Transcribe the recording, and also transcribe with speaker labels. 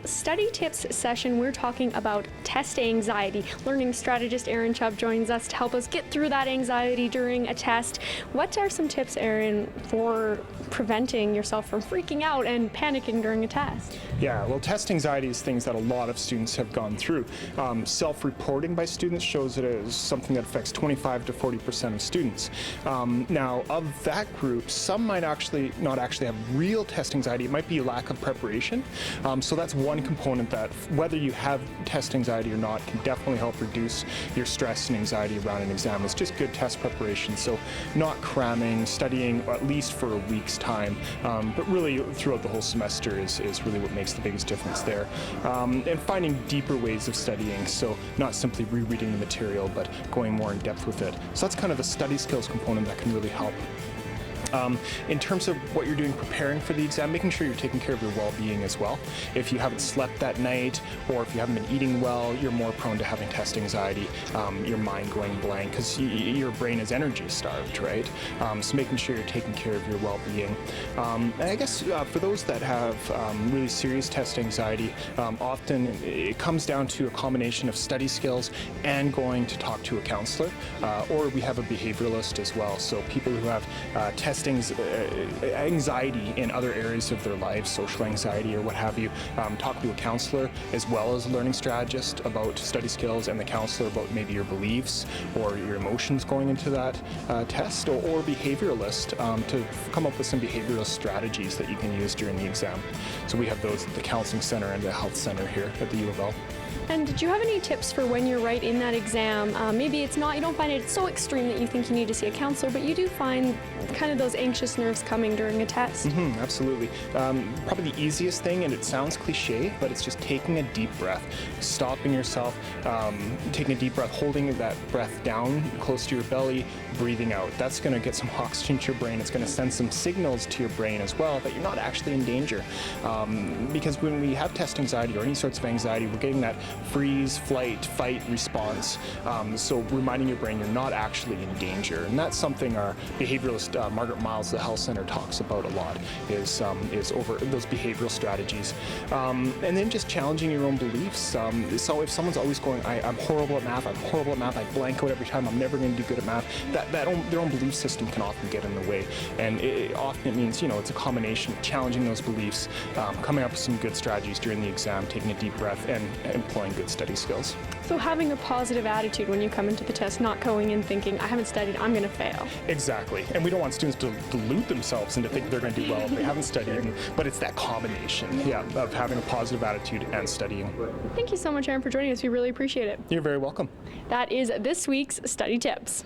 Speaker 1: study tips session, we're talking about test anxiety. Learning strategist Erin Chubb joins us to help us get through that anxiety during a test. What are some tips, Erin, for preventing yourself from freaking out and panicking during a test?
Speaker 2: Yeah, well, test anxiety is things that a lot of students have gone through. Self-reporting by students shows that it is something that affects 25 to 40% of students. Now, of that group, some might not actually have real test anxiety. It might be lack of preparation. So that's one component that, whether you have test anxiety or not, can definitely help reduce your stress and anxiety around an exam. It's just good test preparation. So not cramming, studying at least for a week's time, but really throughout the whole semester is really what makes the biggest difference there. And finding deeper ways of studying, so not simply rereading the material, but going more in depth with it. So that's kind of the study skills component that can really help. In terms of what you're doing preparing for the exam, making sure you're taking care of your well-being as well. If you haven't slept that night, or if you haven't been eating well, you're more prone to having test anxiety, your mind going blank, because your brain is energy starved, right? So making sure you're taking care of your well-being. And I guess for those that have really serious test anxiety, often it comes down to a combination of study skills and going to talk to a counselor, or we have a behavioralist as well. So people who have test anxiety in other areas of their lives, social anxiety or what have you, talk to a counselor as well as a learning strategist about study skills, and the counselor about maybe your beliefs or your emotions going into that test, or behavioralist to come up with some behavioral strategies that you can use during the exam. So we have those at the counseling center and the health center here at the U of L.
Speaker 1: And did you have any tips for when you're right in that exam? Maybe you don't find it so extreme that you think you need to see a counselor, but you do find kind of those anxious nerves coming during a test.
Speaker 2: Absolutely. Probably the easiest thing, and it sounds cliche, but it's just taking a deep breath, stopping yourself, taking a deep breath, holding that breath down close to your belly, breathing out. That's going to get some oxygen to your brain. It's going to send some signals to your brain as well that you're not actually in danger. Because when we have test anxiety or any sorts of anxiety, we're getting that freeze, flight, fight response. So reminding your brain you're not actually in danger. And that's something our behavioralist Margaret Miles at the Health Center talks about a lot, is over those behavioral strategies. And then just challenging your own beliefs. So if someone's always going, I'm horrible at math, I blank out every time, I'm never going to do good at math, their own belief system can often get in the way. And it means, it's a combination of challenging those beliefs, coming up with some good strategies during the exam, taking a deep breath, and employing good study skills.
Speaker 1: So having a positive attitude when you come into the test, not going in thinking, I haven't studied, I'm going to fail.
Speaker 2: Exactly. And we don't want students to delude themselves into thinking they're going to do well if they haven't studied. But it's that combination, of having a positive attitude and studying.
Speaker 1: Thank you so much, Erin, for joining us. We really appreciate it.
Speaker 2: You're very welcome.
Speaker 1: That is this week's Study Tips.